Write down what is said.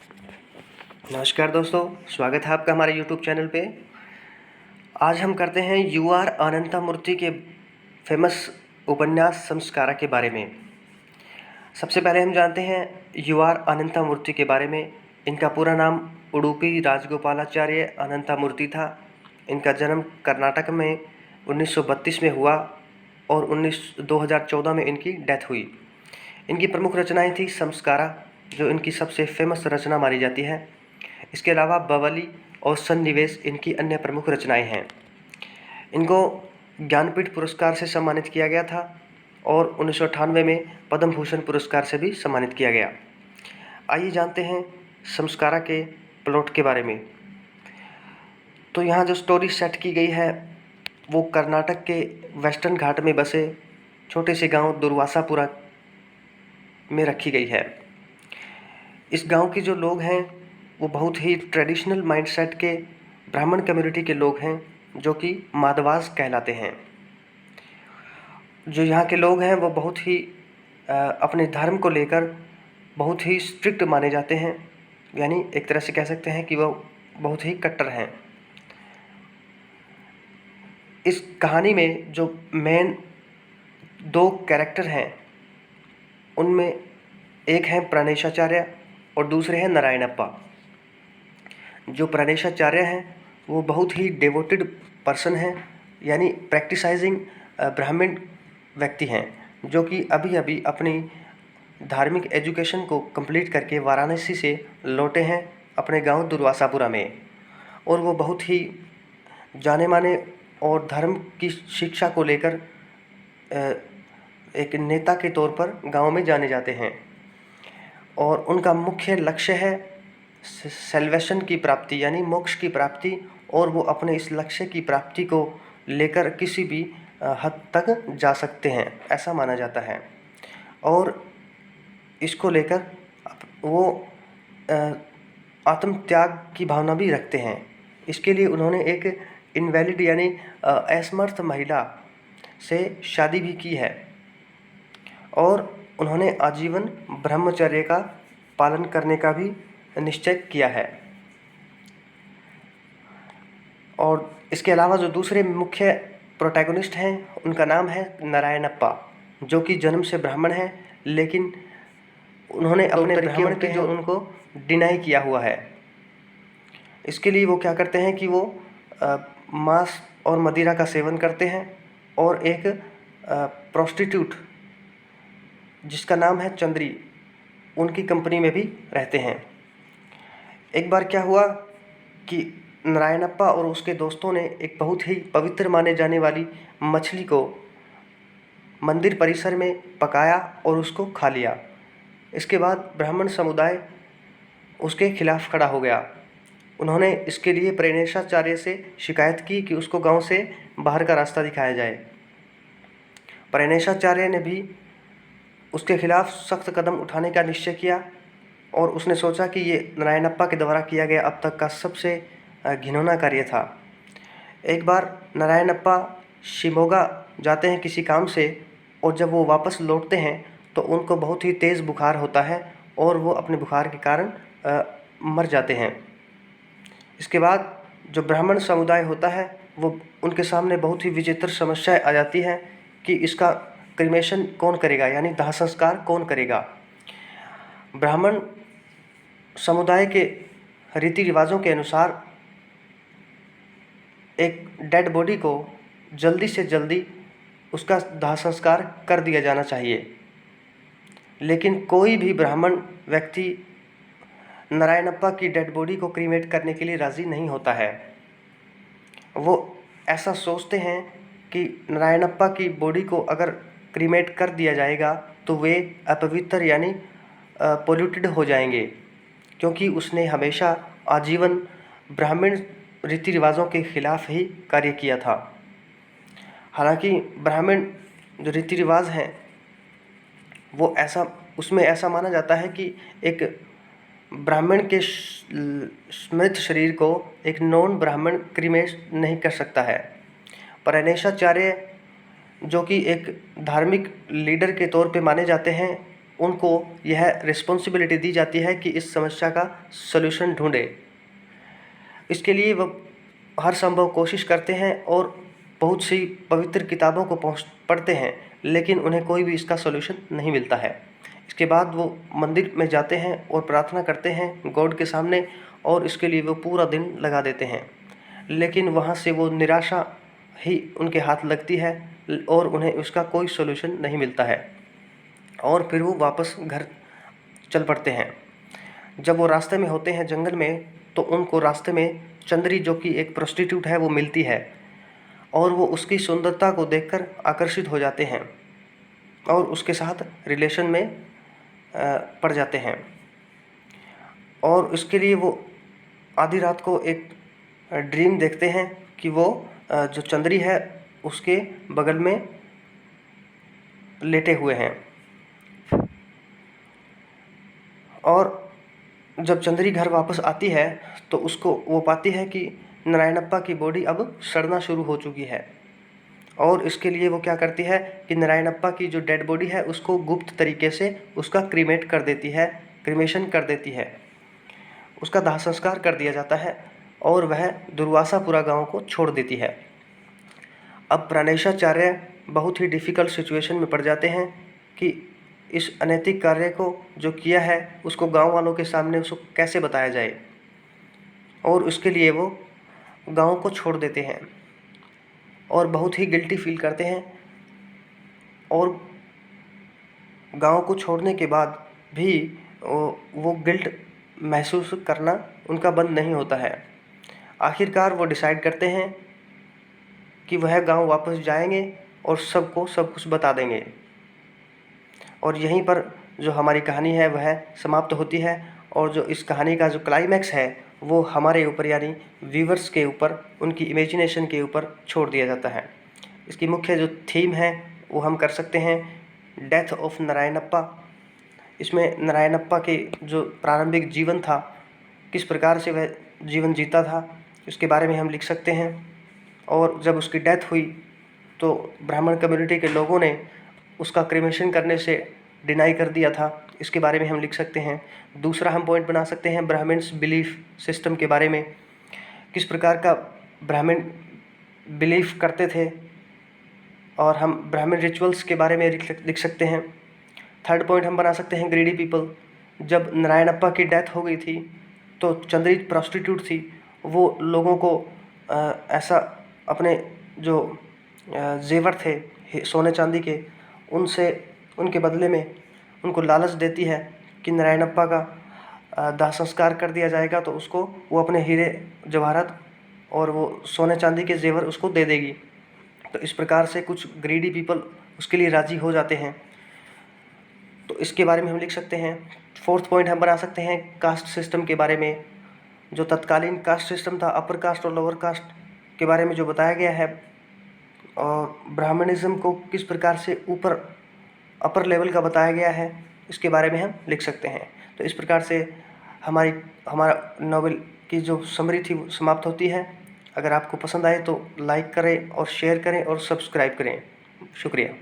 नमस्कार दोस्तों, स्वागत है आपका हमारे YouTube चैनल पे। आज हम करते हैं UR अनंतमूर्ति के फेमस उपन्यास संस्कारा के बारे में। सबसे पहले हम जानते हैं UR अनंतमूर्ति के बारे में। इनका पूरा नाम उडुपी राजगोपालाचार्य अनंतमूर्ति था। इनका जन्म कर्नाटक में 1932 में हुआ और 2014 में इनकी डेथ हुई। इनकी प्रमुख रचनाएं थी संस्कारा, जो इनकी सबसे फेमस रचना मानी जाती है। इसके अलावा बवली और सन्निवेश इनकी अन्य प्रमुख रचनाएं हैं। इनको ज्ञानपीठ पुरस्कार से सम्मानित किया गया था और 1998 में पद्म भूषण पुरस्कार से भी सम्मानित किया गया। आइए जानते हैं संस्कारा के प्लॉट के बारे में। तो यहाँ जो स्टोरी सेट की गई है वो कर्नाटक के वेस्टर्न घाट में बसे छोटे से गांव दुर्वासापुरा में रखी गई है। इस गांव के जो लोग हैं वो बहुत ही ट्रेडिशनल माइंडसेट के ब्राह्मण कम्युनिटी के लोग हैं, जो कि माधवास कहलाते हैं। जो यहाँ के लोग हैं वो बहुत ही अपने धर्म को लेकर बहुत ही स्ट्रिक्ट माने जाते हैं, यानी एक तरह से कह सकते हैं कि वो बहुत ही कट्टर हैं। इस कहानी में जो मेन दो कैरेक्टर हैं उनमें एक है प्राणेशाचार्य और दूसरे हैं नारायणप्पा। जो प्राणेशाचार्य हैं वो बहुत ही डिवोटेड पर्सन हैं, यानी प्रैक्टिसाइजिंग ब्राह्मण व्यक्ति हैं, जो कि अभी अभी अपनी धार्मिक एजुकेशन को कंप्लीट करके वाराणसी से लौटे हैं अपने गांव दुर्वासापुरा में। और वो बहुत ही जाने माने और धर्म की शिक्षा को लेकर एक नेता के तौर पर गांव में जाने जाते हैं। और उनका मुख्य लक्ष्य है सैल्वेशन की प्राप्ति, यानी मोक्ष की प्राप्ति, और वो अपने इस लक्ष्य की प्राप्ति को लेकर किसी भी हद तक जा सकते हैं, ऐसा माना जाता है। और इसको लेकर वो आत्म त्याग की भावना भी रखते हैं। इसके लिए उन्होंने एक इनवैलिड यानी असमर्थ महिला से शादी भी की है और उन्होंने आजीवन ब्रह्मचर्य का पालन करने का भी निश्चय किया है। और इसके अलावा जो दूसरे मुख्य प्रोटैगनिस्ट हैं उनका नाम है नारायणप्पा, जो कि जन्म से ब्राह्मण हैं, लेकिन उन्होंने अपने ब्राह्मण के जो उनको डिनाई किया हुआ है। इसके लिए वो क्या करते हैं कि वो मांस और मदिरा का सेवन करते हैं और एक प्रोस्टिट्यूट जिसका नाम है चंद्री, उनकी कंपनी में भी रहते हैं। एक बार क्या हुआ कि नारायणप्पा और उसके दोस्तों ने एक बहुत ही पवित्र माने जाने वाली मछली को मंदिर परिसर में पकाया और उसको खा लिया। इसके बाद ब्राह्मण समुदाय उसके खिलाफ खड़ा हो गया। उन्होंने इसके लिए प्राणेशाचार्य से शिकायत की कि उसको गांव से बाहर का रास्ता दिखाया जाए। प्राणेशाचार्य ने भी उसके खिलाफ सख्त कदम उठाने का निश्चय किया और उसने सोचा कि ये नारायणप्पा के द्वारा किया गया अब तक का सबसे घिनौना कार्य था। एक बार नारायणप्पा शिमोगा जाते हैं किसी काम से और जब वो वापस लौटते हैं तो उनको बहुत ही तेज़ बुखार होता है और वो अपने बुखार के कारण मर जाते हैं। इसके बाद जो ब्राह्मण समुदाय होता है वो उनके सामने बहुत ही विचित्र समस्याएं आ जाती हैं कि इसका क्रिमेशन कौन करेगा, यानी दाह संस्कार कौन करेगा। ब्राह्मण समुदाय के रीति रिवाजों के अनुसार एक डेड बॉडी को जल्दी से जल्दी उसका दाह संस्कार कर दिया जाना चाहिए, लेकिन कोई भी ब्राह्मण व्यक्ति नारायणप्पा की डेड बॉडी को क्रीमेट करने के लिए राज़ी नहीं होता है। वो ऐसा सोचते हैं कि नारायणप्पा की बॉडी को अगर क्रीमेट कर दिया जाएगा तो वे अपवित्र यानी पोल्यूटेड हो जाएंगे, क्योंकि उसने हमेशा आजीवन ब्राह्मण रीति रिवाजों के खिलाफ ही कार्य किया था। हालांकि ब्राह्मण जो रीति रिवाज हैं वो उसमें ऐसा माना जाता है कि एक ब्राह्मण के मृत शरीर को एक नॉन ब्राह्मण क्रीमेट नहीं कर सकता है। प्राणेशाचार्य जो कि एक धार्मिक लीडर के तौर पे माने जाते हैं, उनको यह रिस्पॉन्सिबिलिटी दी जाती है कि इस समस्या का सलूशन ढूंढे। इसके लिए वह हर संभव कोशिश करते हैं और बहुत सी पवित्र किताबों को पढ़ते हैं, लेकिन उन्हें कोई भी इसका सलूशन नहीं मिलता है। इसके बाद वो मंदिर में जाते हैं और प्रार्थना करते हैं गॉड के सामने, और इसके लिए वो पूरा दिन लगा देते हैं, लेकिन वहाँ से वो निराशा ही उनके हाथ लगती है और उन्हें उसका कोई सलूशन नहीं मिलता है, और फिर वो वापस घर चल पड़ते हैं। जब वो रास्ते में होते हैं जंगल में, तो उनको रास्ते में चंद्री, जो कि एक प्रोस्टिट्यूट है, वो मिलती है और वो उसकी सुंदरता को देखकर आकर्षित हो जाते हैं और उसके साथ रिलेशन में पड़ जाते हैं। और उसके लिए वो आधी रात को एक ड्रीम देखते हैं कि वो जो चंद्री है उसके बगल में लेटे हुए हैं। और जब चंद्री घर वापस आती है तो उसको वो पाती है कि नारायणप्पा की बॉडी अब सड़ना शुरू हो चुकी है, और इसके लिए वो क्या करती है कि नारायणप्पा की जो डेड बॉडी है उसको गुप्त तरीके से उसका क्रीमेशन कर देती है, उसका दाह संस्कार कर दिया जाता है और वह दुर्वासापुरा गांव को छोड़ देती है। अब प्राणेशाचार्य बहुत ही डिफ़िकल्ट सिचुएशन में पड़ जाते हैं कि इस अनैतिक कार्य को जो किया है उसको गांव वालों के सामने उसको कैसे बताया जाए, और उसके लिए वो गांव को छोड़ देते हैं और बहुत ही गिल्टी फील करते हैं। और गांव को छोड़ने के बाद भी वो गिल्ट महसूस करना उनका बंद नहीं होता है। आखिरकार वो डिसाइड करते हैं कि वह गांव वापस जाएंगे और सबको सब कुछ बता देंगे, और यहीं पर जो हमारी कहानी है वह समाप्त होती है। और जो इस कहानी का जो क्लाइमैक्स है वो हमारे ऊपर यानी व्यूवर्स के ऊपर, उनकी इमेजिनेशन के ऊपर छोड़ दिया जाता है। इसकी मुख्य जो थीम है वो हम कर सकते हैं डेथ ऑफ नारायणप्पा। इसमें नारायणप्पा के जो प्रारंभिक जीवन था, किस प्रकार से वह जीवन जीता था, इसके बारे में हम लिख सकते हैं। और जब उसकी डेथ हुई तो ब्राह्मण कम्युनिटी के लोगों ने उसका क्रिमेशन करने से डिनाई कर दिया था, इसके बारे में हम लिख सकते हैं। दूसरा हम पॉइंट बना सकते हैं ब्राह्मण्स बिलीफ सिस्टम के बारे में, किस प्रकार का ब्राह्मण बिलीफ करते थे, और हम ब्राह्मण रिचुअल्स के बारे में लिख सकते हैं। थर्ड पॉइंट हम बना सकते हैं ग्रीडी पीपल। जब नारायणप्पा की डेथ हो गई थी तो चंद्री प्रोस्टिट्यूट थी, वो लोगों को ऐसा अपने जो जेवर थे सोने चांदी के, उनसे उनके बदले में उनको लालच देती है कि नारायणप्पा का दाह संस्कार कर दिया जाएगा तो उसको वो अपने हीरे जवाहरात और वो सोने चांदी के जेवर उसको दे देगी। तो इस प्रकार से कुछ ग्रीडी पीपल उसके लिए राज़ी हो जाते हैं, तो इसके बारे में हम लिख सकते हैं। फोर्थ पॉइंट हम बना सकते हैं कास्ट सिस्टम के बारे में। जो तत्कालीन कास्ट सिस्टम था, अपर कास्ट और लोअर कास्ट के बारे में जो बताया गया है, और ब्राह्मणिज्म को किस प्रकार से ऊपर अपर लेवल का बताया गया है, इसके बारे में हम लिख सकते हैं। तो इस प्रकार से हमारा नॉवेल की जो समरी थी वो समाप्त होती है। अगर आपको पसंद आए तो लाइक करें और शेयर करें और सब्सक्राइब करें। शुक्रिया।